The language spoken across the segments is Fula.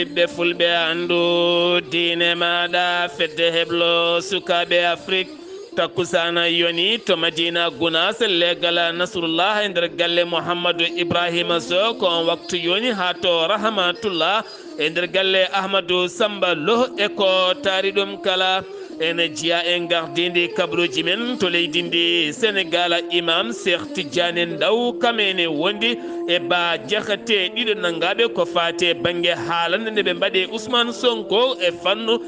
ɓiɓɓe fulɓe andu diine maɗa fedde heblo sukaɓe Afrique takkusana yoni to Madina Gounass leggal Nasrullah e nder galle Mouhamadou Ibrahima Sow ko on waktu yoni ha to Rahmatullah e nder galle Ahmadou Samba Lo e ko taari ɗum kala ene jiya en gardidi kabruji men to leydi ndi Sénégal imam Cheikh Tidiane Ndaw kamene wondi e ba jahate ɗiɗo nangaɓe ko fate banggue haalande nde ɓe mbaɗi Ousmane Sonko e fannu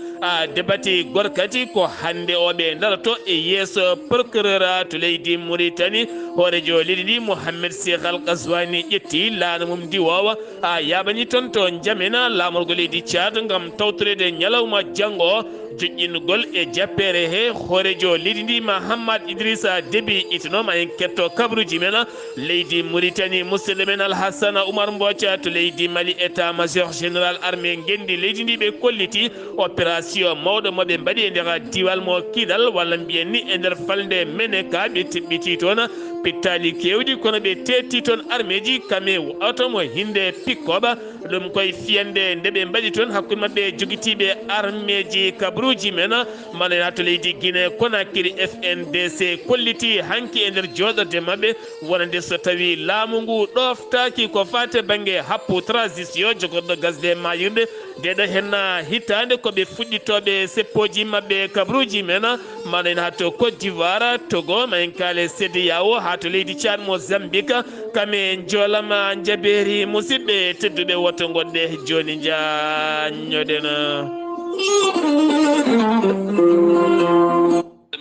debati gorkati ko hande oɓe darato e yeeso procureur to leydi Mauritanie hoorejo leydi ndi Mohamed Cheikh Al Qazwani ƴetti laana mum diwowa yaɓani toon to jamena lamorgo leydi Tchad gam tawtorede ñalawma janggo joƴƴingol e jappere he hoorejo leydi ndi Mahamad Idrissa Déby itanoma en ketto kabruji men leydi Mauritanie musidɗo men Alhassane Oumar Mbocca to leydi Mali état major général armée gendi leydi ndi ɓe kolliti opération mawɗo moɓe mbaɗi e nder diwal mo Kidal walla mbiyen ni e nder falde Meneka ɓe tiɓɓiti toon pittali kewɗi kono ɓe tetti toon armée ji kame otomo hinde pikkoɓa ɗum koye fiyande nde ɓe mbaɗi toon hakkude mabɓe joguitiɓe armée ji kabruji men mana to leydi Guinée Conakry FNDC kolliti hanki e nder joɗorde mabɓe wonande so tawi laamu ngu ɗoftaki ko fate banggue happu transition jogorɗo gasde mayirde ndeɗo henna hitande koɓe fuɗɗitoɓe seppoji mabɓe kabruji men mana en ha to Côte d'Ivoire Togo ma en kaale CEDEAO ha to leydi Tchad Mozambique kame joolama jaɓeri musidɓe tedduɓe woto gonɗe joni jañoɗena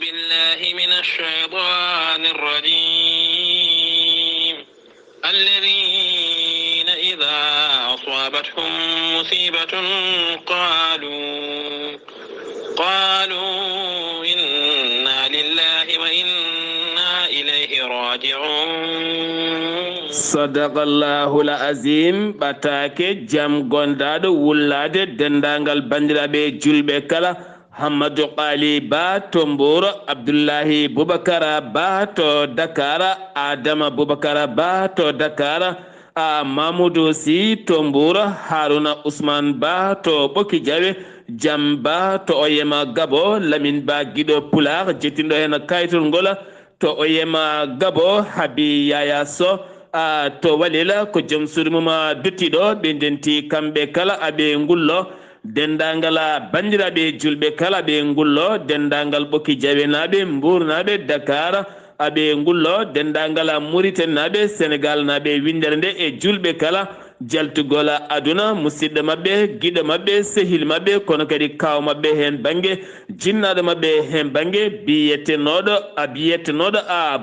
بالله من الشيطان الرجيم الذين إذا أصابتهم مصيبة قالوا إنا لله وإنا إليه راجعون صدق الله العظيم باتاكي جام غوندادو وولادي دندانغال بانديرابي جولبه كلا Hamadou Qali Ba to Mboro Abdullahi Boubacara Ba to Dakar Adama Boubacara Ba to Dakar Mamoudou Sy to Mboro Haruna Ousmane Ba to Boki Diawe Jamba to Oyema Gabo Lamine Ba Guido Pular jettindo hen kayitol ngola to Oyema Gabo Habi Yaya So to Walila ko jom surmuma duttiɗo ɓe ndenti kamɓe kala aɓe ngullo dendangala bandiraɓe julɓe kala ɓe ngullo dendangal ɓokki jawenaɓe mburnaɓe Dakar aɓe ngullo dendangala Mauritanie naɓe Sénégal naɓe windere nde e julɓe kala jaltugol aduna musidɗo mabɓe guiɗo mabɓe sehil mabɓe kono kadi kaw mabɓe hen banggue jinnaɗo mabɓe hen banggue biyettenoɗo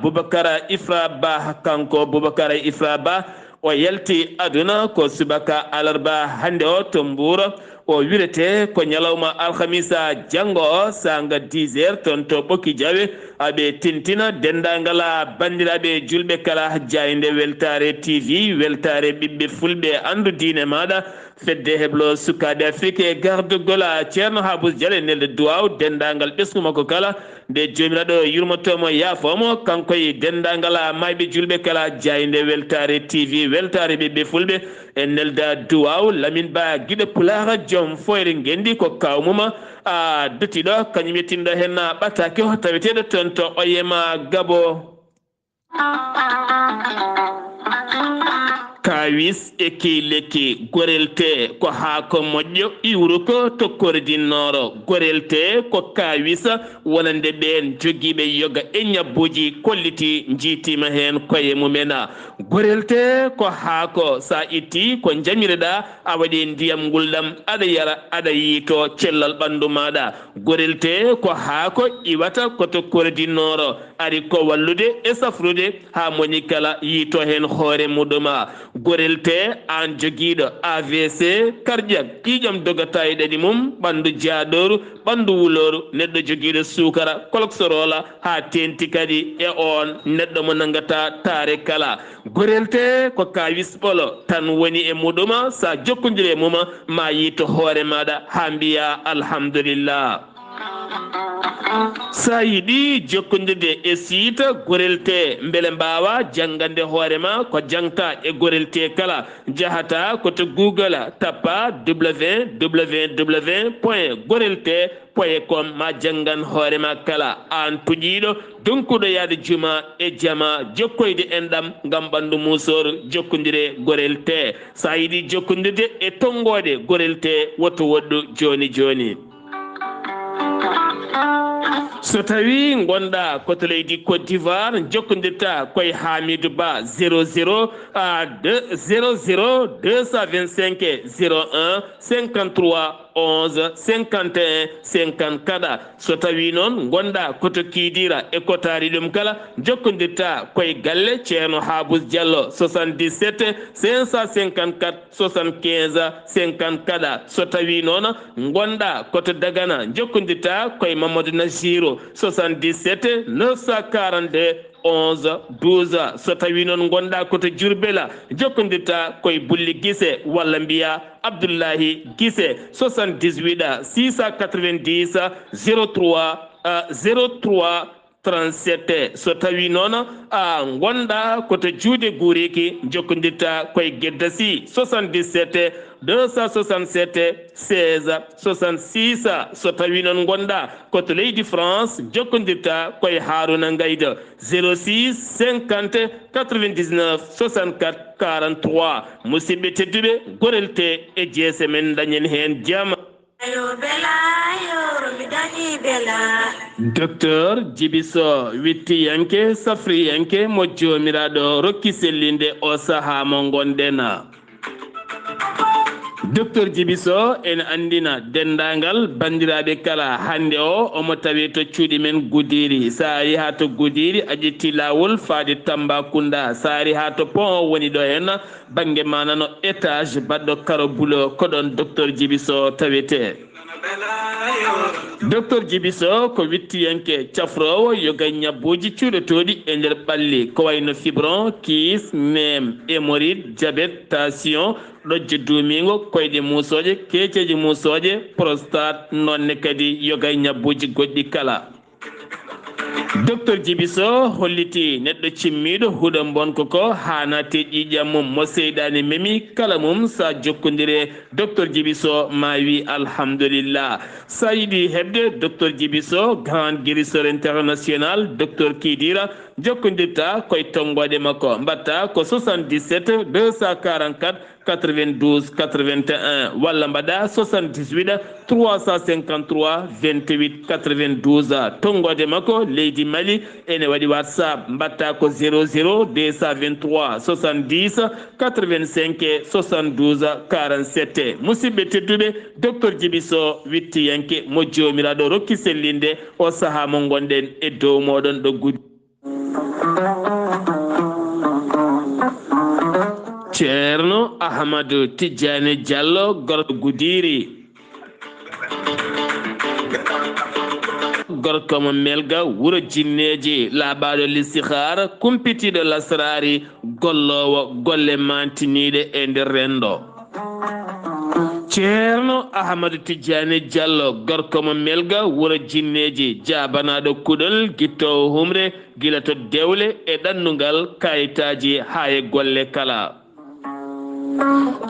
Boubacar Ifra Ba kanko Boubacar Ifra Ba o yalti aduna ko subaka alarba hande o to Mbour o wirete ko ñalawma alhamisa janggo o sanga 10 heures ton to Ɓokki Diawe aɓe tintina dendangala bandiraɓe julɓe kala jayde weltare TV weltare ɓiɓɓe fulɓe andu diine maɗa fedde heblo sukaɓe Afrique e gardugol ceerno Habous Diallo nelde duwaw dendagal ɓesgu makko kala nde jomiraɗo yurmotomo yaafomo kankoye dendagal mayɓe julɓe kala jayde weltare TV weltare ɓiɓɓe fulɓe e nelda duwaw Lamine Ba guiɗo Pulara joom foyre gendi ko kawmuma duttiɗo kañum yettinɗo hen ɓattake o taweteɗo toon to Oyema Gabo kawis e lekki gorelte ko haako moƴƴo iwru ko to kordinoro gorelte ko kawis wonande ɓen jogiiɓe yoga e ñabbuji kolliti jiitima hen koye mumena gorelte ko haako sa itti ko jamireɗa a waɗi ndiyam ngulɗam aɗa yara aɗa yiito cellal ɓandu maɗa gorelte ko haako iwata koto kordinoro ari ko wallude e safrude ha moni kala yiito hen hoore muɗuma gorelte an jogiiɗo AVC cardiaque ƴiƴam dogata e ɗaɗi mum ɓandu jaaɗoru ɓandu wuloru neɗɗo jogiiɗo sukara cholesterol ha tenti kadi e on neɗɗo mo nangata taare kala gorelte ko kawis ɓolo tan woni e muɗuma sa jokkodiri e muma ma yiito hoore maɗa ha mbiya alhamdulillah sa yiɗi jokkondirde e site gorelte beele mbawa janggande hoorema ko jangta e gorelte kala jahata koto Google tappa www.gorelte.com ma janggan hoorema kala an tuƴiɗo donkuɗo yaade juma e jama jokkoyde enɗam gam ɓandu musor jokkodire gorelte sa yiɗi jokkodirde e tonggode gorelte woto woɗɗu joni joni so tawi gonɗa koto leydi Côte d'Ivoire jokkodirta koye Hamidou Ba 00 225 01 53 11 51 54 so tawi noon gonɗa koto Kidira e kotari ɗum kala jokkodirta koye galle ceerno Habous Diallo 77 554 75 54 so tawi noon gonɗa koto Dagana jokkodirta koye Mamadou Nasiro 77 942 11 12 so tawi noon gonɗa koto Diourbel jokkodirta koye Bulli Guisse walla mbiya Abdoullahi Guisse 78 690 03 37 so tawi noon gonɗa koto Juude Guriki jokkodirta koye Gueddasi 77 267 16 66 so tawi noon gonɗa koto leydi France jokkodirta koye Harouna Ngayda 06 50 99 64 43 musidɓe tedduɓe gorelte e jeese men dañen hen jaam docteur Djibiso wittiyanke safriyanke mo jomiraɗo rokki sellinde o saaha mo gonɗen docteur Djibiso en andina dendagal bandiraɓe kala hande o omo tawi to cuuɗi men Goudiri sa ari ha to Goudiri a ƴetti lawol faade Tambacounda sa ari ha to pont o woni ɗo hen banggue manano étage baɗɗo karo bulo koɗon docteur Djibiso tawete docteur Djibiso ko wittiyanke cafrowo yoga ñabbuji cuuɗotoɗi e nder ɓalli ko wayno fibron kiis nem hémorroïde diabète tension ɗojje duumigo koyɗe musoje keeceji musoje prostate nonne kadi yoga ñabbuji goɗɗi kala docteur Djibiso holliti neɗɗo cimmiɗo huuɗo bonko ko hanate ƴiƴam mum mo seyɗani memi kala mum sa jokkodire docteur Djibiso ma wi alhamdulillah sa yiɗi hebde docteur Djibiso grand guérisseur international docteur Kidira jokkodirta koye tonggode makko mbatta ko 77 244 92 81 walla mbaɗa 78 353 28 92 tonggode makko leydi Mali ene waɗi WhatsApp mbatta ko 00 223 70 85 72 47 musidɓe tedduɓe docteur Djibiso wittiyanke mo jomiraɗo rokki sellinde o saaha mo gonɗen e dow moɗon ɗo guddi ceerno Ahmadou Tidiane Diallo gorko Goudiri gorko mo melga wuro jinneji laaɓaɗo listihara kumpitiɗo lasrari gollowo golle mantiniɗe e nder rendo ceerno Ahmadou Tidiane Diallo gorko mo melga wuro jinneji jabanaɗo kuɗol guittowo humre gila to dewle e ɗannungal kayitaji ha e golle kala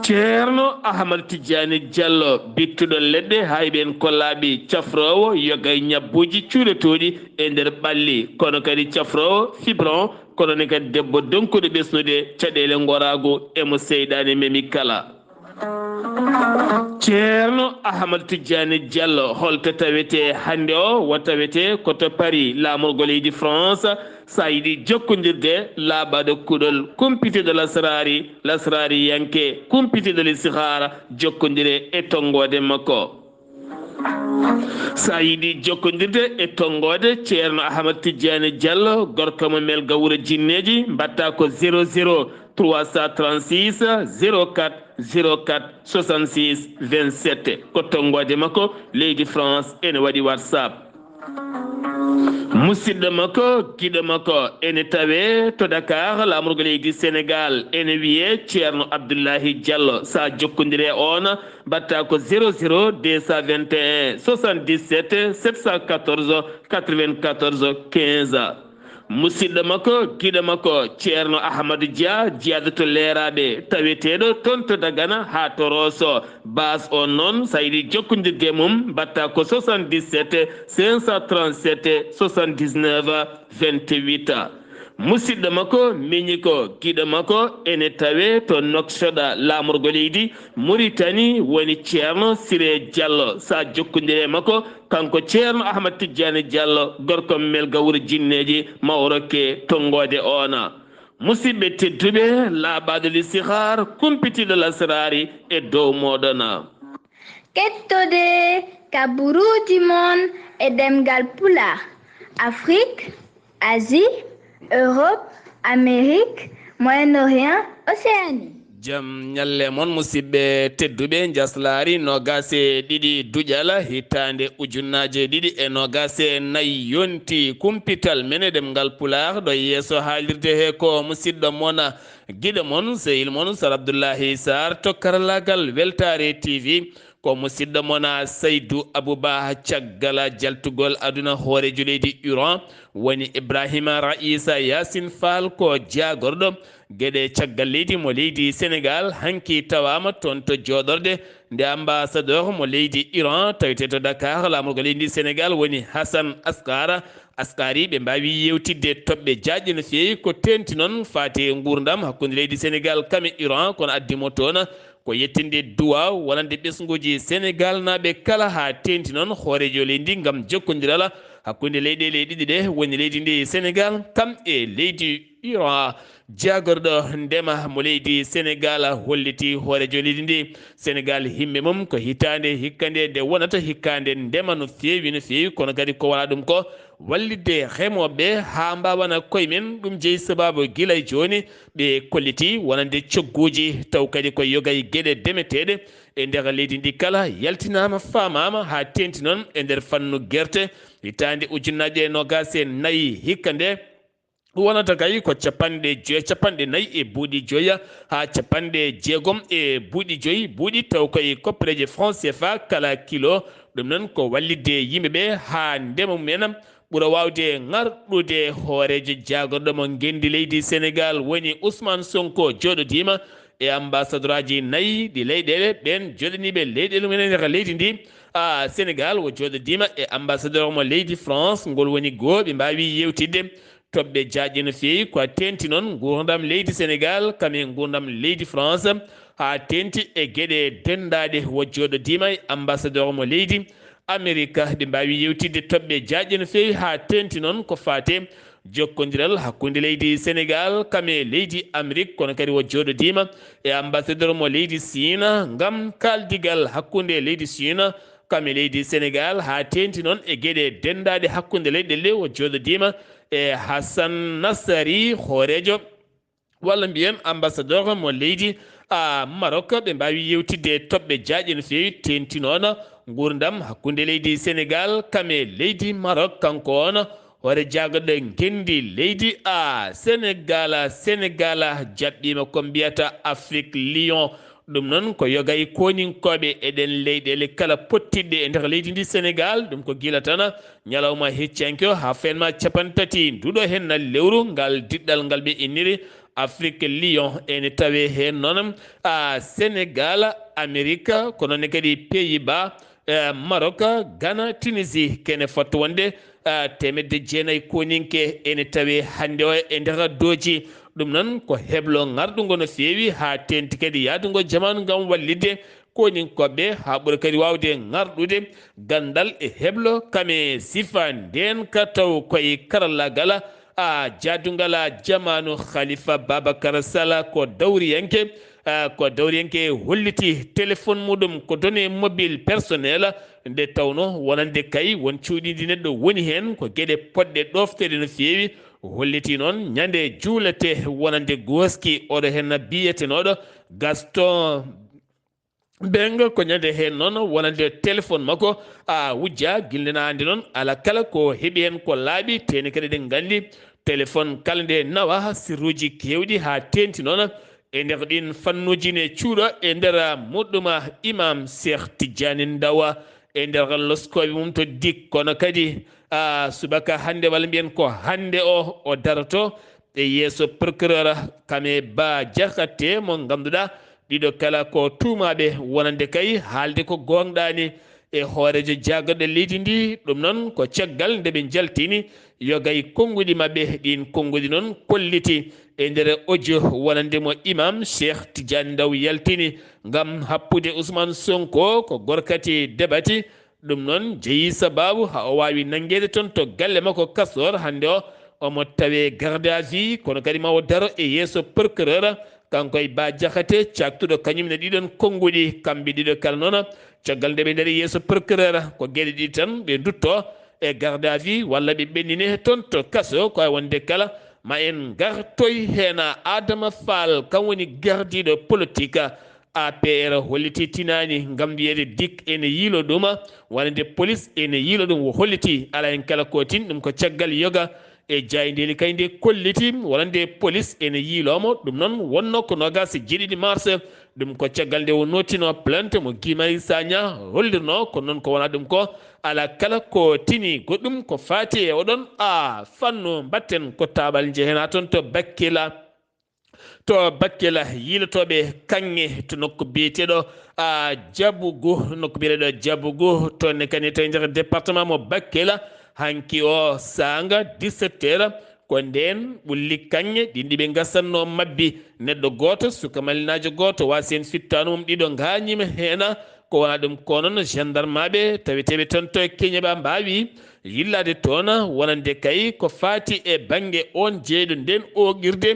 ceerno Ahmadou Tidiane Diallo bittuɗo leɗɗe hayɓen kollaɓi cafrowo yoga ñabbuji cuuɗotoɗi e nder ɓalli kono kadi cafrowo fibron kono ne kadi debbo donkuɗo ɓesnude caɗele gorago emo seyɗani memi kala ceerno Ahmadou Tidiane Diallo holto tawete hande o wo tawete koto Paris laamorgo leydi France sa yiɗi jokkodirde laaɓaɗo kuɗol kumpitiɗo lasrari yanke kumpitiɗo listihara jokkodire e tonggode makko sa yiɗi jokkodirde e tonggode ceerno Ahmadou Tidiane Diallo gorko mo melga wuro jinneji mbatta ko 00 336 04 04 66 27 ko tonggode makko leydi France ene waɗi WhatsApp musidɗo makko giɗo makko ene tawe to Dakar lamorgo leydi Sénégal ene wiye ceerno Abdoulahi Diallo sa jokkodire on batta ko 00 221 77 714 94 15 musidɗo makko giɗo makko ceerno Ahmadou Dia jeyade to leeraɓe taweteɗo toon to Dagana ha to Rosso base on noon sa yiɗi jokkodirde mum batta ko 77 537 79 28 musidɗo makko miñi ko giɗo makko ene tawe to Nouakchott lamorgo leydi Mauritanie woni ceerno Siré Diallo sa jokkodire makko kanko ceerno Ahmad Tidiane Diallo gorko mel gawri jinneji mawroke tongode ona musidɓe tedduɓe laaɓade listihar kumpitiɗo lasrari e dow moɗona kettode kaburuji mon e ɗemgal pulaar Afrique, Asie, Europe, Amérique, Moyen-Orient, Océanie. Jam nyalle mon musidɓe tedduɓe jaslari nogase ɗiɗi duƴala hitande ujunnaje ɗiɗi e nogase nayyi yonti kumpital men e ɗemgal pulaar ɗo yeeso haalirde he ko musidɗo mona guiɗo mon sehil mon Sar Abdoullahi Sarr to karallagal Weltare TV ko musidɗo mona Saydou Abouba caggal jaltugol aduna hoorejo leydi Iran woni Ibrahima Raisa Yasin Fall ko jagorɗo gueɗe caggal leydi mo leydi Sénégal hanki tawama toon to joɗorde nde ambassadeur mo leydi Iran tawete to Dakar lamorgo leydi Sénégal woni Hassan Askari ɓe mbawi yewtidde toɓɓe jaƴƴe no fewi ko tenti noon fati gurdam hakkude leydi Sénégal kame Iran kono addimo toon ko yettinde duwaw wonande ɓesguji Sénégal naɓe kala ha tenti noon hoorejo leydi gam jokkodirala hakkude leyɗele ɗiɗi ɗe woni leydi ndi Sénégal kam e leydi Iran jagorɗo ndema mo leydi Sénégal holliti hoorejo leydi ndi Sénégal himɓe mum ko hitande hikkande nde wonata hikkande ndema no fewi kono kadi ko wala ɗum ko wallidde remoɓe ha mbawana koyemen ɗum jeeyi sababu guila e joni ɓe kolliti wonande cogguji taw kadi ko yogay gueɗe demeteɗe e nder leydi ndi kala yaltinama famama ha tenti noon e nder fannu guerte hitande ujunnaje nogase nayyi hikka nde wonata kay ko capanɗe nayyi e buuɗi joyya ha capanɗe jeegom e buuɗi joyyi buuɗi taw koye koppareje franc CFA kala kilo ɗum noon ko wallidde yimɓeɓe ha ndema mumen ɓuura wawde ngarɗude hoorejo jagorɗo mo gendi leydi Sénégal woni Ousmane Sonko joɗodima e ambassadeur aji nayyi ɗi leyɗele ɓen joɗaniɓe leyɗele mumen nder leydi ndi Sénégal wo joɗodima e ambassadeur mo leydi France ngol woni goo ɓe mbawi yewtidde toɓɓe jaƴƴe no fewi ko tenti noon gurdam leydi Sénégal kame gurdam leydi France ha tenti e gueɗe dendaɗe wo joɗodima e ambassadeur mo leydi Amérique ɗe mbawi yewtidde toɓɓe jaƴƴe no fewi ha tenti noon ko fate jokkodiral hakkude leydi Sénégal kame leydi Amérique kono kadi wo joɗodima e ambassadeur mo leydi Sina gam kaldigal hakkude leydi Sina kame leydi Sénégal ha tenti noon e gueɗe dendaɗe hakkude leyɗele wo joɗodima e Hassan Nassari hoorejo walla mbiyen ambassadeur mo leydi Maroc ɓe mbawi yewtidde toɓɓe jaƴƴe no fewi tenti noon gurdam hakkude leydi Sénégal kame leydi Maroc kanko on hoore jagorɗo gendi leydi Sénégal jaɓɓima ko mbiyata Afrique Lion ɗum noon ko yogay koninkoɓe eɗen leyɗele kala pottiɗɗe e nder leydi ndi Sénégal ɗum ko guila tan ñalawma heccankio ha fenma capantati nduɗo hen lewru ngal diɗɗal ngal ɓe inniri Afrique Lion ene tawe hen noon Sénégal Amérique kono ne kadi Pays-Bas Maroc Ghana Tunisie kene fotto wonde temedde jeenayyi koninke ene tawe hande o e nder doji ɗum noon ko heblo ngarɗugo no fewi ha tenti kadi yaadugo jamanu gam wallidde koninkoɓe ha ɓuura kadi wawde ngarɗude gandal e heblo kame sifa nden ka taw koye karallagal jadugal jamanu Khalifa Babacar Sall ko dawriyanke holliti téléphone muɗum ko donné mobile personnel nde tawno wonande kay won cuuɗidi neɗɗo woni hen ko gueɗe poɗɗe ɗoftede no fewi holliti noon ñande juulete wonande goski oɗo hen biyetenoɗo benga ko nyande hen non wonande téléphone mako a wujja gillina andi non ala kala ko hebi hen ko laabi teni kadi den gandi téléphone kalde nawa sirruji kewdi ha tenti non e nder ɗin fannuji ne cuuɗa e nder muɗɗuma imam Cheikh Tidiane Ndawa e nder loskoɓe mum to dik kono kadi subaka hande walla mbiyen ko hande o darato e yeeso procureur kame ba Diakhaté mo ganduɗa ɗiɗo kala ko tumaɓe wonande kay haalde ko gonɗani e hoorejo jaggoɗo leydi ndi ɗum noon ko caggal nde ɓe jaltini yogay konguɗi mabɓe ɗin konguɗi noon kolliti e nder audio wonande mo imam Cheikh Tidiane Ndaw yaltini ngam happude Ousmane Sonko ko gorkati debati ɗum noon jeeyi sababu ha o wawi nanguede toon to galle makko Castor hande o omo tawe garde à vue kono kadi ma o daro e yeeso procureur kanko e ba Diakhaté caktuɗo kañumne ɗiɗon konguɗi kamɓe ɗiɗo kala noon caggal nde ɓe nder yeeso procureur ko gueɗe ɗiɗi tan ɓe dutto e garde à vue walla ɓe ɓennine toon to kaso ko wonde kala ma en gartoy hena Adama Fall kam woni gardiɗo politique APR holliti tinani ngam wiyede dik ene yiilo ɗum wonande police ene yiilo ɗum holliti ala hen kala ko tin ɗum ko caggal yoga e jayndeli kay nde kolliti wonande police ene yiilomo ɗum noon wonno ko nogas jeeɗiɗi mars ɗum ko caggal nde o notino plainte mo Guy Marius Sagna hollirno ko noon ko wona ɗum ko ala kala ko tini goɗɗum ko faati e oɗon fannu mbatten ko taɓal jehena toon to Bakkela yiilotoɓe kanŋe to nokku biyeteɗo Diabougou nokku biyeteɗo Diabougou tonne kani tawi nder département mo Bakkela hanki o sanga 17 heures ko nden ɓulli kanŋe ɗin ɗiɓe gassanno mabbi neɗɗo goto suka malinajo goto wasi en fittano mum ɗiɗo gañima hena ko wona ɗum ko noon gendarme taweteɓe toon to Keñeɓa mbawi yillade toon wonande kay ko fati e banggue on jeeyɗo nden oqirde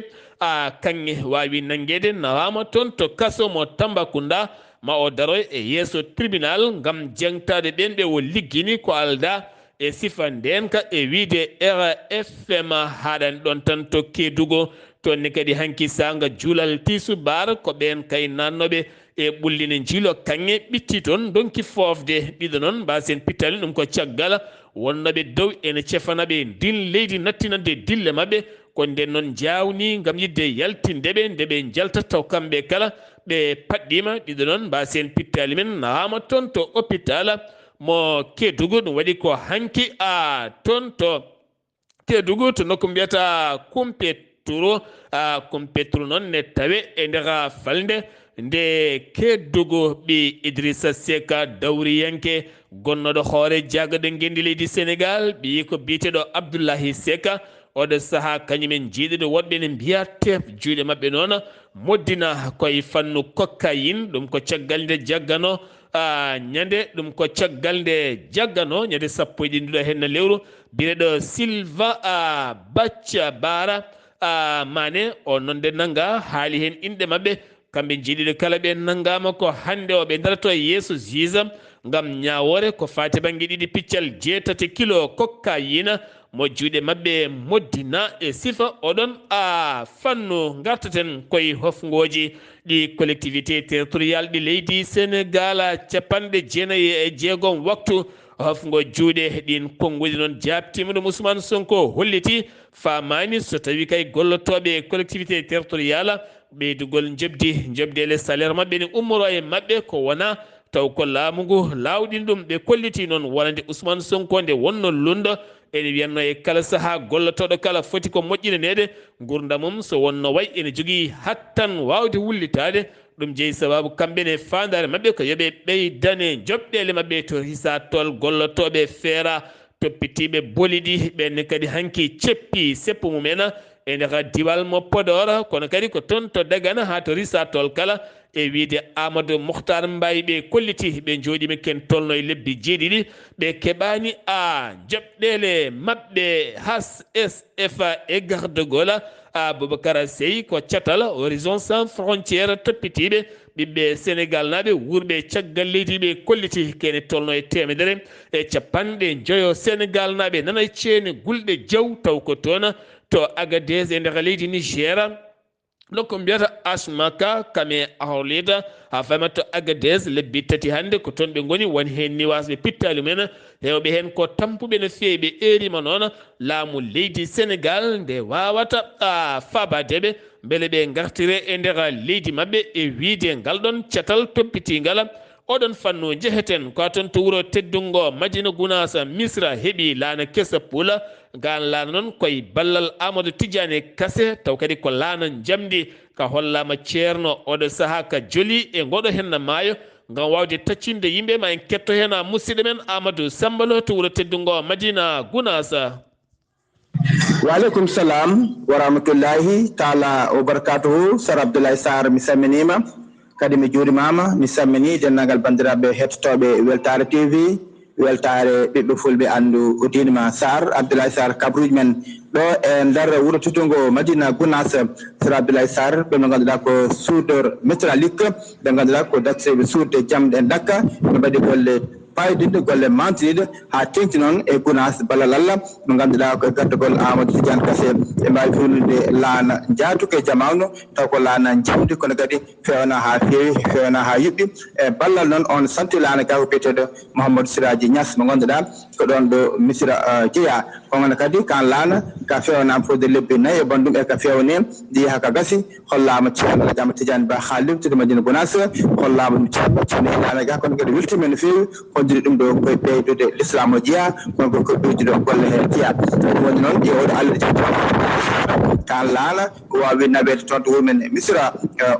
kanŋe wawi nanguede nawama toon to kaso mo Tambacounda ma o daro e yeeso tribunal ngam jengtade ɗen ɓe o liggini ko alda e sifa ndenka e wiide RFM haɗani ɗon tan to Kédougou toon kadi hanki sanga juulal tisubar ko ɓen kay nannoɓe e ɓulline jiilo kanŋe ɓitti toon donki fofde ɗiɗo noon mbasen pittali ɗum ko caggal wonnoɓe dow ene cefanaɓe ndin leydi nattinande dille mabɓe ko nden noon jawni ngam yidde yaltindeɓe ndeɓe jaltata taw kamɓe kala ɓe paɗɗima ɗiɗo noon mbasen pittali men nawama toon to hôpital mo Kédougou ɗum waɗi ko hanki toon to Kédougou to nokku mbiyata Kumpeturu noon ne tawe e nder falde nde Kédougou ɓi Idrissa Seck dawriyanke gonnoɗo hoore jaggaɗo ngendi leydi Sénégal ɓi ko biyeteɗo Abdoulaye Seck oɗo saaha kañumen jiiɗiɗo woɗɓe ne mbiya tef juuɗe mabɓe noon moddina koye fannu cocaïne ɗum ko caggal nde jaggano ñande ɗum ko caggal nde jaggano ñande sappo e ɗiɗo henno lewru bireɗo Silva Bacca Bara Mané o nonde nanga haali hen inɗe mabɓe kamɓe jiiɗiɗo kala ɓe nangama ko hande o ɓe darato e yeeso juge ngam ñawore ko fati banggue ɗiɗi piccal 7 kilo cocaïne mo juuɗe mabɓe moddina e sifa oɗon fannu gartaten koye hofgoji ɗi collectivité territorial ɗi leydi Sénégal capanɗe jeenayyi e jeegom waktu hofgo juuɗe ɗin konguɗi noon jabtima ɗum Ousmane Sonko holliti famani so tawi kay gollotoɓe collectivité territorial ɓeydugol jobdele salaire mabɓe ne ummoro e mabɓe ko wona taw ko laamu ngu lawɗin ɗum ɓe kolliti noon wonande Ousmane Sonko nde wonno lundo ene wiyanno e kala saaha gollotoɗo kala foti ko moƴƴinanede gurdam mum so wonno way ene jogui hattan wawde wullitade ɗum jeeyi sababu kamɓene fandare mabɓe ko yooɓe ɓeydane joɓɗele mabɓe to hisatol gollotoɓe feera toppitiɓe boliɗi ɓenne kadi hanki ceppi seppo mumen e nder diwal mo Podor kono kadi ko toon to Dagana ha to risatol kala e wiide Amadou Mokhtar Mbaye ɓe kolliti ɓe jooɗima ken tolno e lebbi jeeɗiɗi ɓe keɓani joɓɗele mabɓe HSF e gardegol Boubacara Seye ko catal Horizon Sans Frontiére toppitiɓe ɓiɓɓe Sénégal naɓe wurɓe caggal leydi ɓe kolliti kene tolno e temedere e capanɗe joyo Sénégal naɓe nana ceeni gulɗe jaw taw ko toon to Agadez e nder leydi Niger loko mbiyata asmaka kame ahorlida ha famato agades lebbi tati hande ko ton be ngoni woni hen niwasbe pittali men hewbe hen ko tampuɓe no feewi ɓe erima noon laamu leydi sénégal nde wawata fabadeɓe beele ɓe gartire e nder leydi mabɓe e wiide ngal ɗon cetal toppitingal oɗon fannu jeheten ko ton to wuro teddungo madina gounasa misra heeɓi laana kesa pula gan laana noon koye ballal amadou tidiane kase taw kadi ko laana jamdi ka hollama ceerno oɗo saaha ka joli e ngoɗo henna maayo ngam wawde taccinde yimɓe ma en ketto hen musidɗo men amadou sambalo to wuro teddungo madina gounasa. Waaleykum salam wa rahmatullahi taala wa barakatuhu. Sar Abdoulaye Sarr mi salminima kadi mi juurimama mi salmini dennagal bandiraɓe hettotoɓe Weltare TV weltare ɓiɓɓe fulɓe andu udinima Sarr Abdoulaye Sarr kabruji men ɗo e nder wuuro tutungo Madina Gounass. Sar Abdoulaye Sarr ɓe ɓe ganduɗa ko soudeur métallique ɓe ganduɗa ko dakseɓe suudde jamɗe dakka ɓe mbaɗi golle payidinde golle mantide ha tengti noon e Gounass ballal Allah mo ganduɗa ko gaddugol Amadou Tidiane Kassé e mbawi fewnude laana jaatuko e jamanu taw ko laana jamdi kono kadi fewna ha feewi fewna ha yuɓɓi e ballal noon on santi laana ga ko biyeteɗo Mouhamadou Siraji Niass mo ganduɗa ko ɗon ɗo Missira jeeya kono kadi kan laana ka fewnama fodde lebbi 4 e bandum e ka fewne ndi haka gasi hollama ceerno Amadou Tidiane Ba ha limtude Madina Gounass hollama ɗum ceerno e laana ga kono kadi weltima no feewi hoddiri ɗum ɗo koye ɓeydude l'islam o jeeya kono ko koye ɓeydude golle hen jeeya woni noon ƴewde Allah kan laana o wawi nawede toon to wumen Missira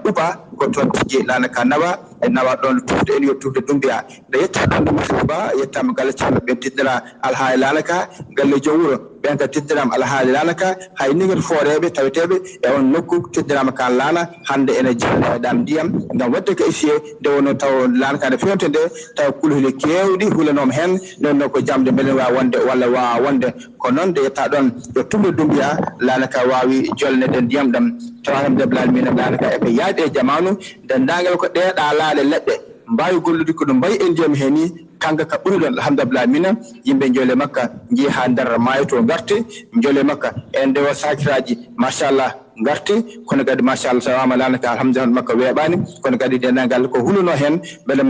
Uba ko toon tijji laana ka nawa e nawa ɗon tufde en yo tufde Dumbiya nde yetta ɗon ɗo Missira Ba yettama galle ceerno ɓe tiddira alhaali laana ka galle joom wuuro ɓen ka tiddirama alhaali laana ka hay niguel fooreɓe taweteɓe e on nokku tiddirama ka laana hande ene jeeɗe e ɗam ndiyam ngam wadde ko essié nde wonno taw laana ka nde fewnte nde taw kulhuli kewɗi hulanoma hen nonno ko jamde beele wawa wonde walla wawa wonde ko noon nde yetta ɗon yo tumde Dumbiya laana ka wawi jolnede ndiyam ɗam taw alhamdulillah alamina laana ka eɓe yaadi e jamanu dendagal ko ɗeɗa laale leɗɗe mbawi gollude ko ɗum mbayi en joomi hen ni kanka ka ɓuri ɗon alhamdulillah mina yimɓe joole makka jeeyi ha nder maayo to garti joole makka en ndewa sakiraji machallah garti kono kadi machallah tawama laana ka alhamdulillah makka weeɓani kono kadi dendagal ko huluno hen beele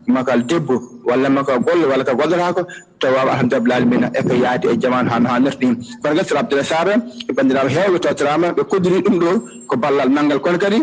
makal debbo walla makka golle walla ka gollotako tawama alhamdulillah mina eko yaadi e jamanu ha nerɗi kono kadi Sar Abdoulaye Sarr e bandiraɓe hewɓe totorama ɓe koddiri ɗum ɗo ko ballal nanggal kono kadi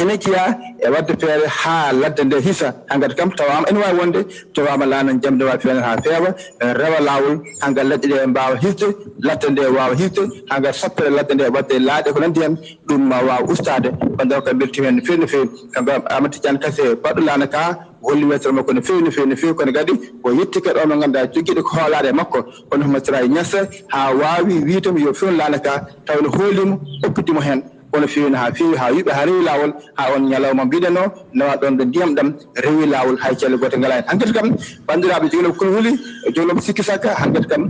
ene jeeya e wadde feere ha ladde nde hisa hankkadi kam tawama ene wawi wonde tawama laana jamde wawi fewnede ha feewa rewa lawol hankkadi leɗɗe ɗe mbawa hisde ladde nde wawa hisde hankkadi sappere ladde nde wadde laaɗe ko nandi hen ɗum ma wawa ustade bandiraɓe kam beltima hen no fewi no fewi kanko Amadou Tidiane Kassé baɗɗo laana ka holli wetere makko no fewi no fewi no fewi kono kadi o yettike ɗo mo ganduɗa joguiɗo ko hoolade e makko kono Mouhamadou Siraji Niass ha wawi wiitemo yo fewnu laana ka taw no hoolimo oppidimo hen kono fewi ha fewi ha yuɓe ha rewi lawol ha on ñalawma mbiɗeno nawa ɗon ɗo ndiyam ɗam rewi lawol hay celle gote ngala hen hankkadi kam bandiraɓe joginoɓe kono huuli joginoɓe sikki sakka hankkadi kam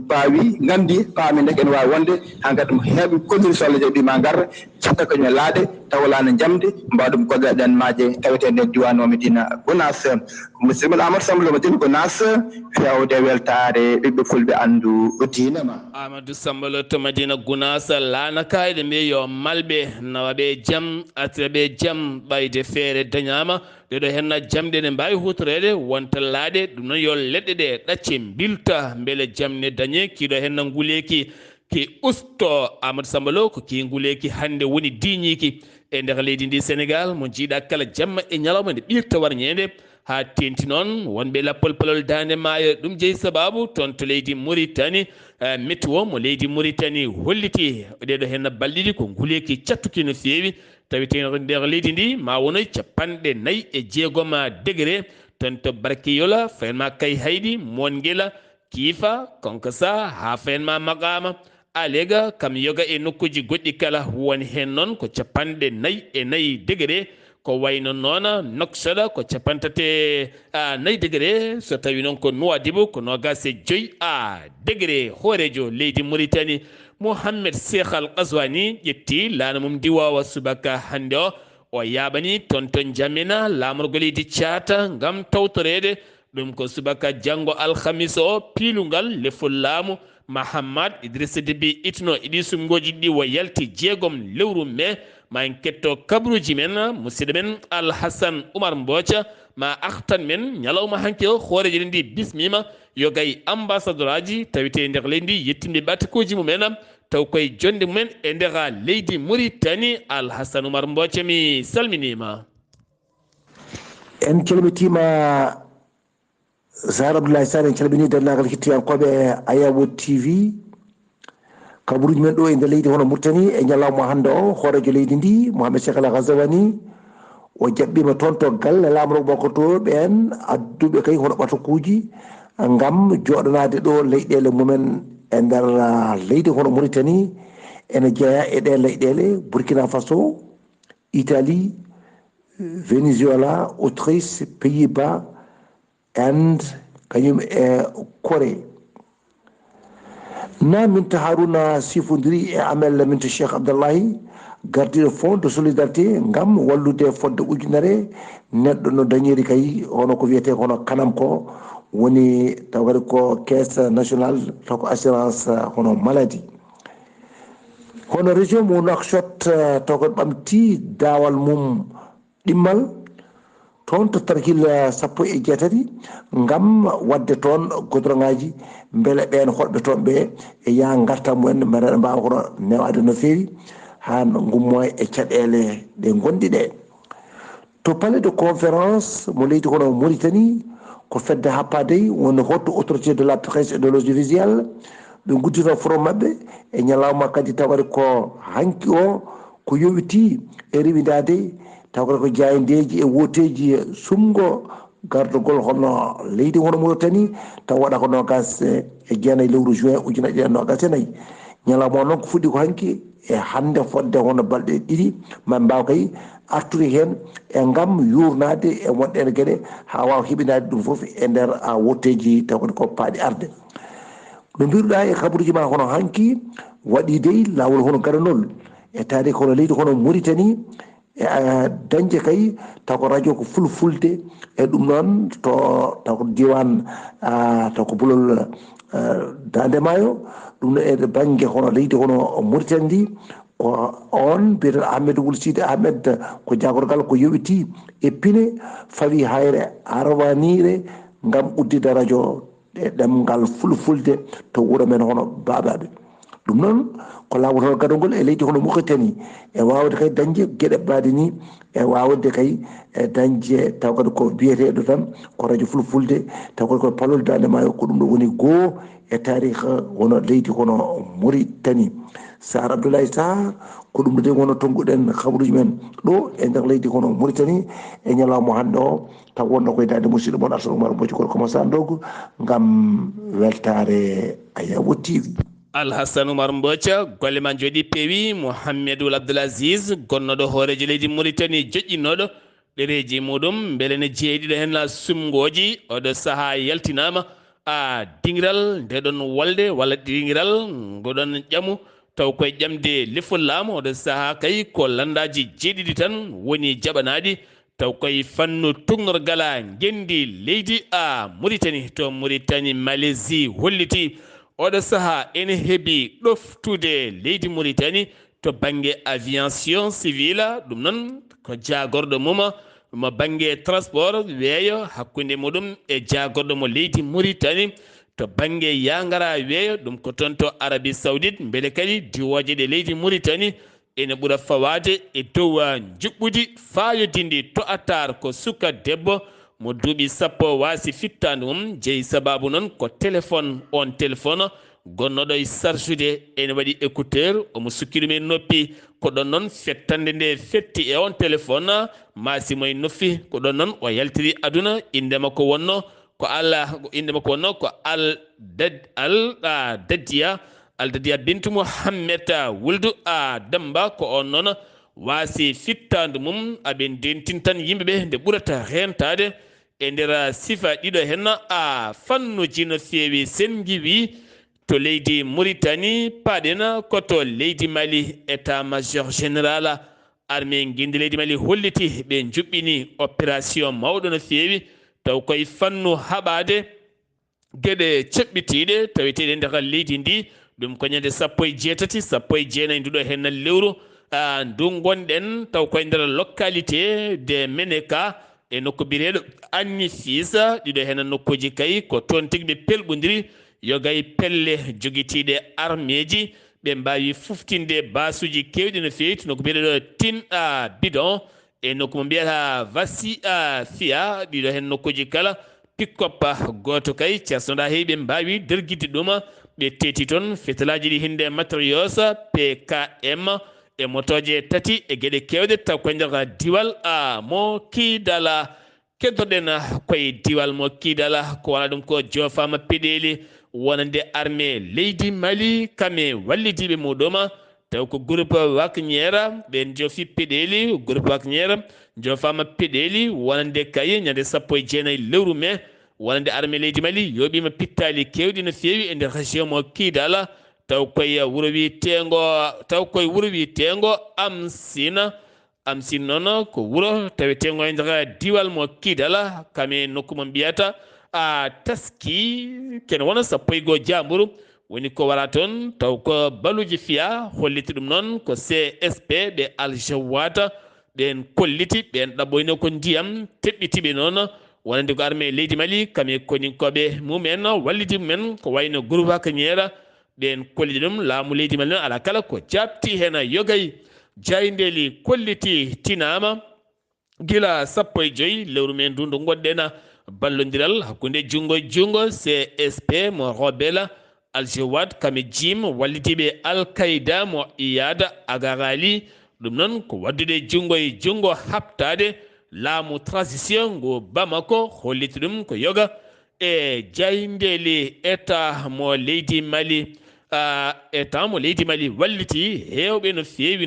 paawi gandi paami ndeke ene wawi wonde hankkadi mo heeɓe kondiri solleje ɗi ma garra catta kañumen laaɗe taw laana jamde mbawa ɗum goɗɗoɗe ɗen maaje tawete nden diwan o Madina Gounass musidɗo Amadou Sambalo Madina Gounass fewde weltare ɓiɓɓe fulɓe andu dinama Amadou Sambalo to Madina Gounass laana kayɗe mbi yo malɓe nawaɓe jaam atiraɓe jaam ɓayde feere dañama ɗeɗo henna jamɗe ɗe mbawi hutorede wonta laaɗe ɗum noon yo leɗɗe ɗe ɗacce bilta beele jamne dañe kiɗo henna nguleki ki usto Amadou Sambalo ko ki nguleki hande woni diñiki e nder leydi ndi Sénégal mo jiiɗa kala jamma e ñalawma nde ɓirta warñede ha tenti noon wonɓe lappol palol dande maayo ɗum jeeyi sababu toon to leydi Mauritanie météo mo leydi Mauritanie holliti ɗeɗo henna balɗiɗi ko nguleki cattuki no feewi tawite nder leydi ndi ma wonoy 46 degré ton to Barkiyola fayenma Kay Haydi Mongela Kiifa Konkasa ha fayenma Makama Alega kam yoga e nokkuji goɗɗi kala woni hen noon ko 44 degré ko wayno noona Nouakchott ko 34 degré so tawi noon ko Nouadhibou ko 25 degré hoorejo leydi Mauritanie Mohamed Cheikh Al Qazwani ƴetti laana mum diwawa subaka hande o yaɓani toon to Jamina lamorgo leydi Thiata ngam tawtorede ɗum ko subaka janggo alhamis o piilungal lefol laamu Mahamad Idrissa Déby itno iɗi sumgoji ɗi wo yalti 6 lewru mai ma en ketto kabruji men musidɗo men Alhassane Oumar Mbothia ma artan men ñalawma hanke o hooreje ndi bismima yo gay ambassadeur aji tawite nder leydi yettinde batikoji mumen taw koye jonde mumen e nder leydi Mauritanie Alhassane Oumar Mbothia mi salminima. En calmitima Sahar Abdoulaye Sarr, en calmini dendagal hettiyankoɓe Ayawo TV kabaruji men ɗo e nder leydi hono Mauritanie e ñalawma hande o hoorejo leydi ndi Mohamed Cheikh Al Ghazawani o jaɓɓima toon to galle lamro bokoto ɓen adduɓe kay hono ɓatakuji ngam joɗanade ɗo leyɗele mumen e nder leydi hono Mauritanie ene jeeya e ɗe leyɗele Burkina Faso, Italie, Venezuela, Autriche, Pays-Bas and kañum e Corée. Na minta Haruna sifodiri e amel minta Cheikh Abdallahi gardiɗo fond de solidarité ngam wallude fodde ujunere neɗɗo no dañiri kay hono ko wiyete hono kanam ko woni tawgari ko caisse nationale taw ko assurance hono maladie hono région mo Nouakchott taw ko ɓamti dawal mum ɗimmal toon to tarkil 17 ngam wadde toon goudron-ngaji beele ɓen hoɗɓe toon ɓe e ya garta mumen mbeɗa mbawa kono newade no fewi ha gummo e caɗele ɗe gondi ɗe to palais de conférence mo leydi kono Mauritanie ko fedde happade woni haute autorité de la presse et de l'audiovisuel ɓe guddito forom mabɓe e ñalawma kadi tawade ko hanki o ko yowiti e rewidade tawkata ko jayendeji e woteji sumgo gardogol hono leydi hono Mauritanie taw waɗa ko nogas e jeenayyi lewru juin ujunere ɗiɗi nogas e nayyi ñalawma noon ko fuɗɗi ko hanki e hande fodde hono balɗe ɗiɗi ma mbaw kay artude hen e ngam yurnade e wonɗe ene gueɗe ha wawa heɓinade ɗum foof e nder wotteji tawkata ko paaɗi arde no mbiruɗa e kabaruji ma hono hanki waɗi dey lawol hono garanol e taari hono leydi hono Mauritanie e dañde kay taw ko radio ko fulfulde e ɗum noon to taw ko diwan taw ko Bolol Dande Maayo ɗum no e banggue hono leydi hono Mauritanie ndi ko on mbiyeteɗo Ahmed Wul Sidi Ahmed ko jagorgal ko yowiti e pine fawi hayre arwanire ngam uddide radio e ɗemgal fulfulde to wuuro men hono babaɓe ɗum noon ko lawol hono gadogol e leydi hono Mauritanie e wawde kay dañde gueɗe baɗe ni e wawde kay e dañde taw kadi ko biyeteɗo tan ko radio fulfulde taw kadi ko palol Dande Maayo ko ɗum ɗo woni goho e tariha hono leydi hono Mauritanie. Sahar Abdoulaye Sarr ko ɗum ɗo de wono tonguɗen habaruji men ɗo e nder leydi hono Mauritanie e ñalawma hande o taw wonno koye dande musidɗo moon Alhassane Oumar Mbothia koto commença ndogo ngam weltare Ayawo TV. Alhassane Oumar Mbothia golle ma jooɗi peewi. Mouhammedoul Abdoul Aziz gonnoɗo hoorejo leydi Mauritanie joƴƴinnoɗo ɗereji muɗum beele ne jeeɗiɗo hen sumgoji oɗo saaha yaltinama dingiral ndeɗon wolde walla dingiral ngoɗon ƴamu taw koye ƴamde lefollama oɗo saaha kay ko landaji jeeɗiɗi tan woni jaɓanaɗi taw koye fannu tugnorgala gendi leydi Mauritanie to Mauritanie Malaisie holliti oɗo saaha ene heeɓi ɗoftude leydi Mauritanie to banggue aviation civile ɗum noon ko jagorɗo mum mo banggue transport weeyo hakkude muɗum e jagorɗo mo leydi Mauritanie to banggue yangara weeyo ɗum ko toon to Arabie Saoudite beele kadi diwoje ɗe leydi Mauritanie ene ɓuura fawade e dow juɓɓudi fayodinde to attar ko suka debbo mo duuɓi sappo wasi fittande mum jeeyi sababu noon ko téléphone on téléphone gonnoɗo e charge ene waɗi écouteur omo sukkirumi noppi ko ɗon noon fettande nde fetti e on téléphone masimo e noffi ko ɗon noon o yaltiri aduna indema ko wonno ko indema ko wonno ko Aldadiya Bintu Mouhammed Wuldu Damba ko on noon wasi fittande mum aɓe dentintan yimɓeɓe nde ɓurata rentade e nder sifa ɗiɗo hen fannuji no fewi sen giwi to leydi Mauritanie paɗen koto leydi Mali état major général armée guinde leydi Mali holliti ɓe juɓɓini opération mawɗo no fewi taw koye fannu haɓade gueɗe ceɓɓitiɗe taweteɗe nder leydi ndi ɗum ko ñande 17 nduɗo hen lewru ndu gonɗen taw koye nder localité de Meneka e nokku bireɗo Anni Fisa ɗiɗo hen nokkuji kay ko toon tigui ɓe pelɓodiri yogay pelle joguitiɗe armeji ɓe mbawi fuftinde basuji kewɗi no fewi to nokku biyeɗo Tin Bidon e nokku mo mbiyata Vassi Fia ɗiɗo hen nokkuji kala pick-up goto kay cersnoɗa heewi ɓe mbawi derguide ɗum ɓe teti toon fetalaji ɗi hinde Matrios PKM e motoje tati e gueɗe kewɗe taw koye nder diwal mo Kidala keddoɗen koye diwal mo Kidala ko wona ɗum ko Jofama Peɗeli wonande armée leydi Mali kame wallidiɓe muɗum taw ko groupe Waknière ɓen jofi Peɗeli groupe Waknière Jofama Peɗeli wonande kay ñande 19 lewru mai wonande armée leydi Mali yoɓima pittali kewɗi no fewi e nder région mo Kidala taw koye wuro wiyetego Amsine noon ko wuro tawetego e nder diwal mo Kidala kame nokku mo mbiyata taski kene wona 11 jamburu woni ko wara toon taw ko baluji fiya holliti ɗum noon ko CSP ɓe Aljawata ɓen kolliti ɓen ɗaɓɓoyno ko ndiyam teɓɓitiɓe noon wonande ko armée leydi Mali kame koninkoɓe mumen wallidi mumen ko wayno groupe Waknière ɓen kolliti ɗum laamu leydi Mali noon ala kala ko jabti hen yogay jayndeli kolliti tinama gila 15 lewru men ndu ndu gonɗen ballodiral hakkude jungo CSP mo Robela Aljawad kame jim wallitiɓe Al-Qaida mo Iyada Agarali ɗum noon ko waddude jungo habtade laamu transition ngo Bamako holliti ɗum ko yoga e jayndeli état mo leydi Mali walliti hewɓe no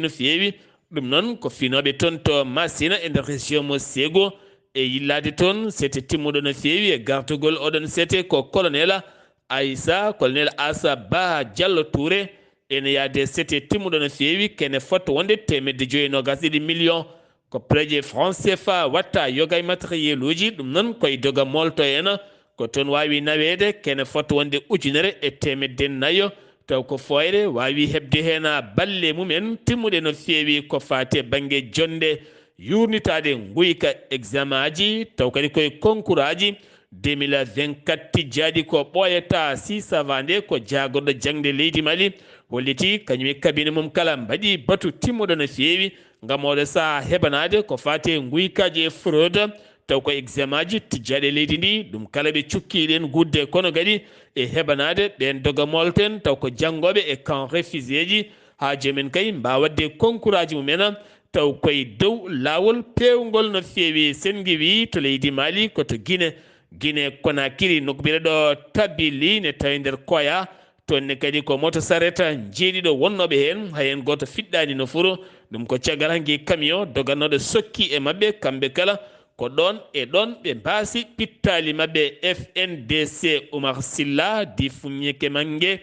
fewi ɗum noon ko finoɓe toon to Massina e nder région mo Ségo e yillade toon sete timmuɗo no fewi e gartugol oɗon sete ko colonel Assa Ba Diallo Touré ene yaade sete timmuɗo no fewi kene fotto wonde 520 millions ko préje franc CFA watta yogay matériel uji ɗum noon koye doga molto en ko toon wawi nawede kene fotto wonde 1,4 taw ko foyre wawi hebde hen balle mumen timmuɗe no fewi ko fate banggue jonde yurnitade guyka examen aji taw kadi koye concours aji 2024 tijjadi ko ɓoyata 6 savande ko jagorɗo jangde leydi Mali holliti kañum e kabine mum kala mbaɗi batu timmuɗo no fewi gam oɗo saha heɓanade ko fate guykaji e fraude taw ko examen aji tijjaɗe leydi ndi ɗum kala ɓe cukkiɗen gudde kono kadi e heɓanade ɓen doga molten taw ko janggoɓe e camp réfugié ji ha jomumen kay mbawa wadde concours aji mumen taw koye dow lawol pewgol no fewi sen giwi to leydi Mali koto Guinée Conakry nokku biyeɗo Tabili ne tawi nder Koya tonne kadi ko moto sareta jeeɗiɗo wonnoɓe hen hayen goto fiɗɗani no furo ɗum ko caggal hanki camion dogannoɗo sokki e mabɓe kamɓe kala ko ɗon e ɗon ɓe mbasi pittali mabɓe FNDC Oumar Silla di Fumñeke Mangue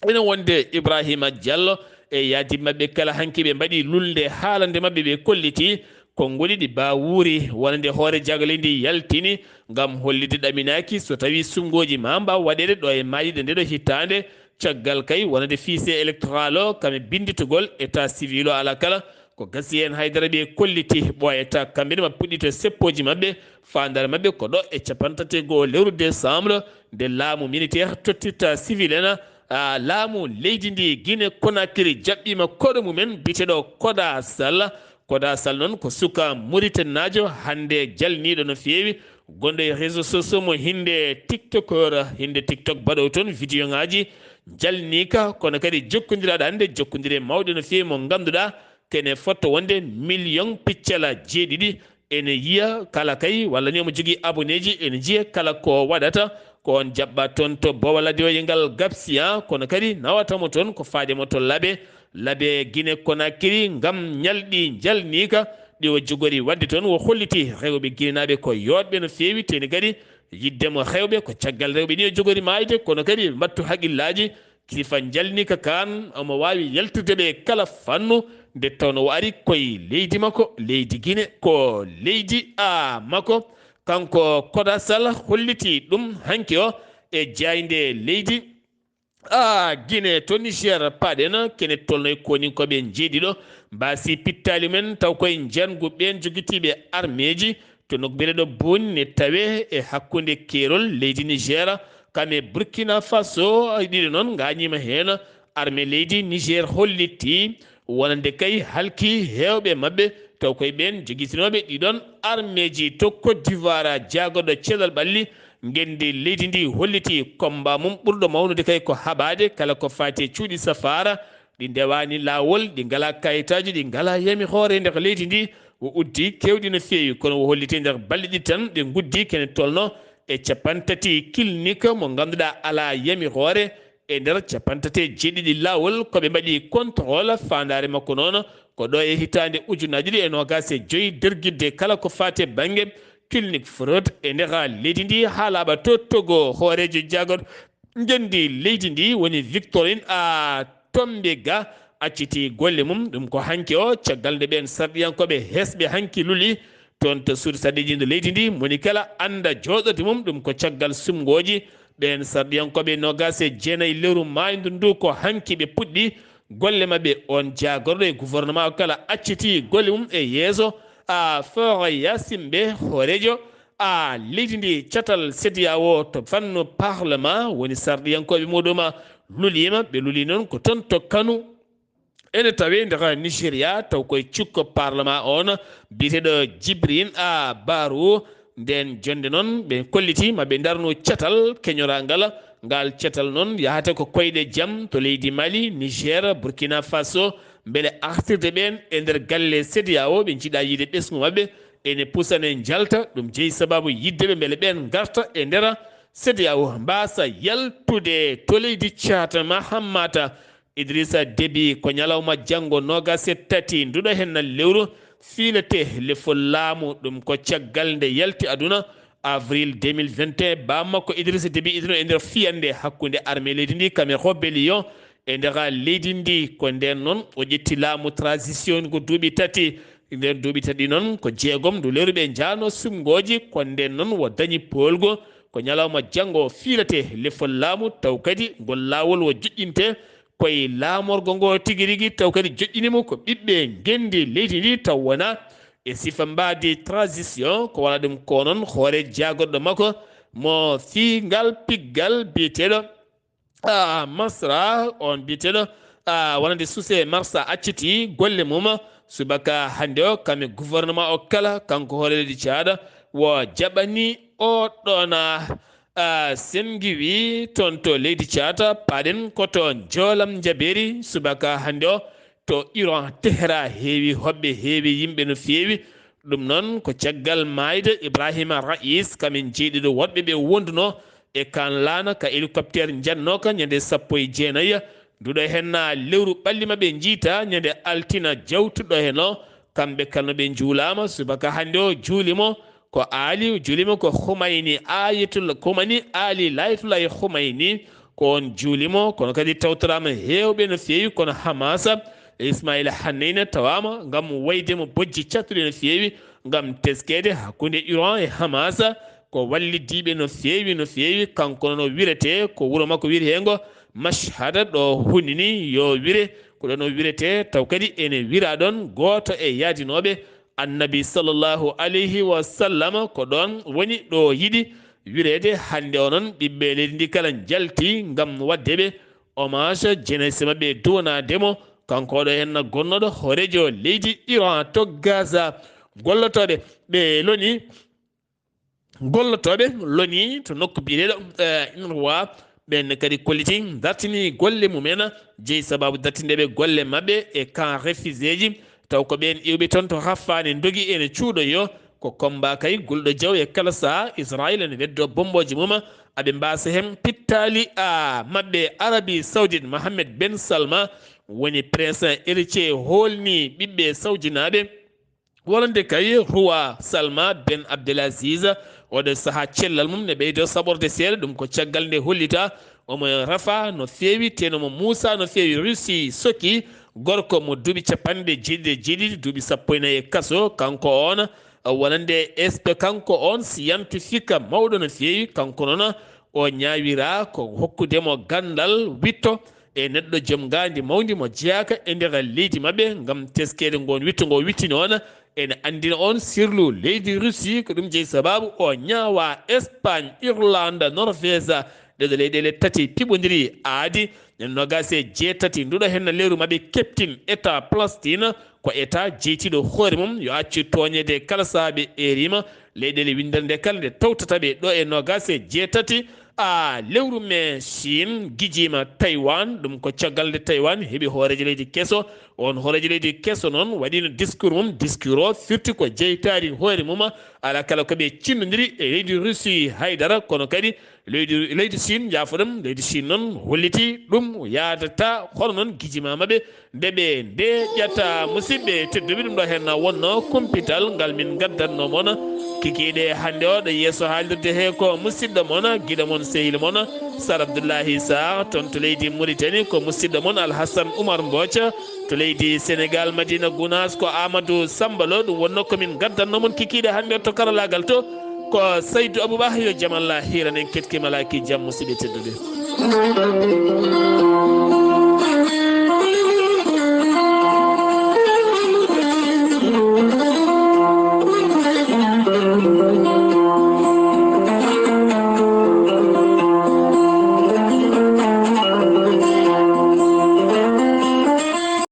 ene wonde Ibrahima Diallo e yaadi mabɓe kala hanki ɓe mbaɗi lulde haalande mabɓe ɓe kolliti konngoli ɗi bawuri wonande hoore jagale ndi yaltini gam hollide ɗaminaki so tawi sungoji ma mbaw waɗede ɗo e mayiɗe ndeɗo hittande caggal kay wonande fichier électoral o kame binditogol état civil o ala kala ko gasi hen haydara ɓe kolliti ɓoyata kamɓene ma puɗɗito seppoji mabɓe fandare mabɓe ko ɗo e 31 lewru décembre nde laamu militaire tottitta civil en laamu leydi ndi Guinée Conakry jaɓɓima koɗo mumen biteɗo Koda Sall noon ko suka Mauritanajo hande jalniɗo no fewi gonɗo e réseau sociaux mo hinde TikTok baɗo toon vidéo ngaji jalnika kono kadi jokkodiraɗo hande jokkodire mawɗe no fewi mo ganduɗa kene fotto wonde million piccala jeeɗiɗi ene yiya kala kay walla ni omo jogui abonné ji ene jiiya kala ko waɗata ko on jaɓɓa toon to Bowal radio ngal gabsi kono kadi nawatamo toon ko faademo to laaɓe Guinée Conakry gam ñalɗi jalnika ɗi o jogori wadde toon wo holliti rewɓe guinenaɓe ko yotɓe no fewi teni kadi yiddemo rewɓe ko caggal rewɓe ni o jogori mayde kono kadi mbattu haqqillaji kilifa jalnika kan omo wawi yaltirdeɓe kala fannu nde tawno o ari koye leydi makko leydi Guinée ko leydi makko kanko Koda Sall holliti ɗum hanki o e jayde leydi Guinée to Niger paɗena kene tolnoy konin koɓe jeeɗiɗo mbasi pittali men taw koye jangu ɓen jogitiɓe armeji to nokbere ɗo bonni tawe e hakkude kerol leydi Niger kame Burkina Faso ɗiɗo noon gañima hen armée leydi Niger holliti wonande kay halki hewɓe mabɓe taw koye ɓen jogitinoɓe ɗiɗon armeji to Côte d'Ivoire jagoɗo cellal ɓalli gendi leydi ndi holliti combat mum ɓurɗo mawnude kay ko haɓade kala ko fati cuuɗi safara ɗi ndewani lawol ɗi ngala kayitaji ɗi ngala yami hoore nder leydi ndi o uddi kewɗi no fewi kono o holliti nder balɗe ɗi tan ɗe guddi kene tolno e capantati clinique mo ganduɗa ala yami hoore e nder capantati jeeɗiɗi lawol koɓe mbaɗi contrôle fandare makko noon ko ɗo e hitande ujunaji ɗi e nogas e joyyi derguidde kala ko fate banggue clinique fraude e nder leydi ndi ha laaɓa to Togo hoorejo jagoɗo gendi leydi ndi woni Victorine Tombega acciti golle mum ɗum ko hanki o caggal nde ɓen sarɗiyankoɓe hesɓe hanki luli toon to suudu saɗejindo leydi ndi moni kala anda joɗorde mum ɗum ko caggal sumgoji ɓen sarɗiyankoɓe nogas e jeenayyi lewru maydu ndu ko hanki ɓe puɗɗi golle mabɓe on jagorɗo e gouvernement o kala acciti golle mum e yeeso Foro Yassimbe hoorejo leydi ndi catal CEDEAO to fanno parlement woni sarɗiyankoɓe muɗum lulima ɓe luli noon ko ton to Kano ene tawe nder Nigéria taw koye cukko parlement on biteɗo Djibril Barrow nden jonde noon ɓe kolliti maɓe darno catal keñorangal ngal catal noon yahata ko koyɗe jaam to leydi Mali Niger Burkina Faso beele artirde ɓen e nder galle CEDEAO ɓe jiiɗa yiide ɓesgu mabɓe ene pusane jalta ɗum jeeyi sababu yiddeɓe beele ɓen garta e nder CEDEAO mbasa yaltude to leydi Tchad Mahammata Idrissa Déby ko ñalawma janggo nogas e tati nduɗo henna lewru filete lefol laamu ɗum ko caggal nde yalti aduna avril 2021 bammakko Idrissa Déby idino e nder fiyande hakkude armée leydi ndi kame rébellion e nder leydi ndi ko nden noon o ƴetti laamu transition ko duuɓi tati nden duuɓi tati noon ko jeegom ndu lewru ɓe jaano sumgoji ko nden noon wo dañi polgo ko ñalawma janggo filete lefol laamu taw kadi ngol laawol wo joƴƴinte koye laamorgo ngo tigui rigui taw kadi joƴƴinimo ko ɓiɓɓe gendi leydi ndi taw wona e sifa mbadi transition ko wona ɗum ko noon hoore jagorɗo makko mo fiingal piggal biyeteɗo Masra on biyeteɗo wonande Suse Marsa acciti golle mum subaka hande o kame gouvernement o kala kanko hoore leydi Tchad wo jaɓani o ɗona sengiwi toon to leydi Tchad paɗen koto jolam jaberi subaka hande o to Iran Tehra heewi hoɓɓe heewi yimɓe no feewi ɗum noon ko caggal mayde Ibrahima Rais kamin jeeɗiɗo woɗɓe ɓe wonduno e kan laana ka hélicoptére jannoka ñande 19 nduɗo henna lewru ɓalli maɓe jiita ñande altina jawtuɗo heno kamɓe kalnoɓe juulama subaka hande o juulimo ko Ali juulima ko Khomeini Ayatul Khomeini Ali Layatullahi Khomeini ko on juulimo kono kadi tawtorama hewɓe no feewi kono Hamasa Ismaila Haniyne tawama ngam waydemo bojji cattuɗe no feewi ngam teskede hakkude Iran e Hamasa ko wallidiɓe no feewi kanko no wirete ko wuuro makko wiyete hengo Mashhad ɗo hundini yo wire ko ɗon o wirete taw kadi ene wira ɗon goto e yaadinoɓe annabi sallllahu alayhi wa sallam ko ɗon woni ɗo yiɗi wirede hande o noon ɓiɓɓe leydi ndi kala jalti ngam waddeɓe hommage jeunesse mabɓe duwanademo kanko ɗo henna gonnoɗo hoorejo leydi Iran to Gaza gollotoɓe ɓe loni to nokku biyeɗo INRWA ɓen kadi kolliti dartini golle mumen jeeyi sababu dartindeɓe golle mabɓe e camp réfugié ji taw ko ɓen iwɓe toon to haffani dogui ene cuuɗoyo ko combat kay gulɗo jaw e kala saha Israël ene weddo bomboji mum aɓe mbasa hen pittali mabɓe Arabie Saoudite Mohammed Ben Salman woni prince héritier holni ɓiɓɓe saudinaɓe wonande kay roi Salman Ben Abdelaziz oɗo saaha cellal mum ne ɓeydo saɓorde seeɗa ɗum ko caggal nde hollita omo rafa no feewi tenomo Moussa no feewi Russie soki gorko mo duuɓi capanɗe jeeɗiɗi duuɓi 14 kaso kanko on wonande kanko on scientifique mawɗo no feewi kanko noon o ñaawira ko hokkudemo gandal witto e neɗɗo joom gandi mawdi mo jeyaka e nder leydi mabɓe ngam teskede ngon witto ngo wittini on ene andina on sirlu leydi Russie ko ɗum jeeyi sababu o ñaawa Espagne Irlande Norvège ɗeɗo leyɗele tati piɓodiri aadi nogase jeetati nduɗo hen leyru mabɓe keptin état Palestine ko état jeytiɗo hoore mum yo accu toñede kala saabe erima leyɗele windande kala nde tawtataɓe ɗo e nogase jeetati lewru me Chine gijima Taiwan ɗum ko caggal nde Taiwan heeɓi hooreji leydi kesso on hooreji leydi kesso noon waɗino discours mum discours o firti ko jeytari hoore mum ala kala koɓe cinnodiri e leydi Russie haydara kono kadi leydi Chine jafoɗum leydi Chine noon holliti ɗum yadata hono noon gijimamaɓe ndeɓe nde ƴetta musidɓe tedduɓe ɗum ɗo hen wonno kumpital ngal min gaddanno moon kikiɗe hande o ɗo yesso haalirde he ko musidɗo moon guiɗo moon sehil moon Sar Abdoullahi Sarr toon to leydi Mauritanie ko musidɗo moon Alhassane Oumar Mbodja to leydi Sénégal Madina Gounass ko Amadou Sambalo ɗum wonno komin gaddanno moon kikiɗe hande to karalagal to ko Saydou Aboubakar yo jaam Allah hiran en ketkima laki jaam musidɓe tedduɓe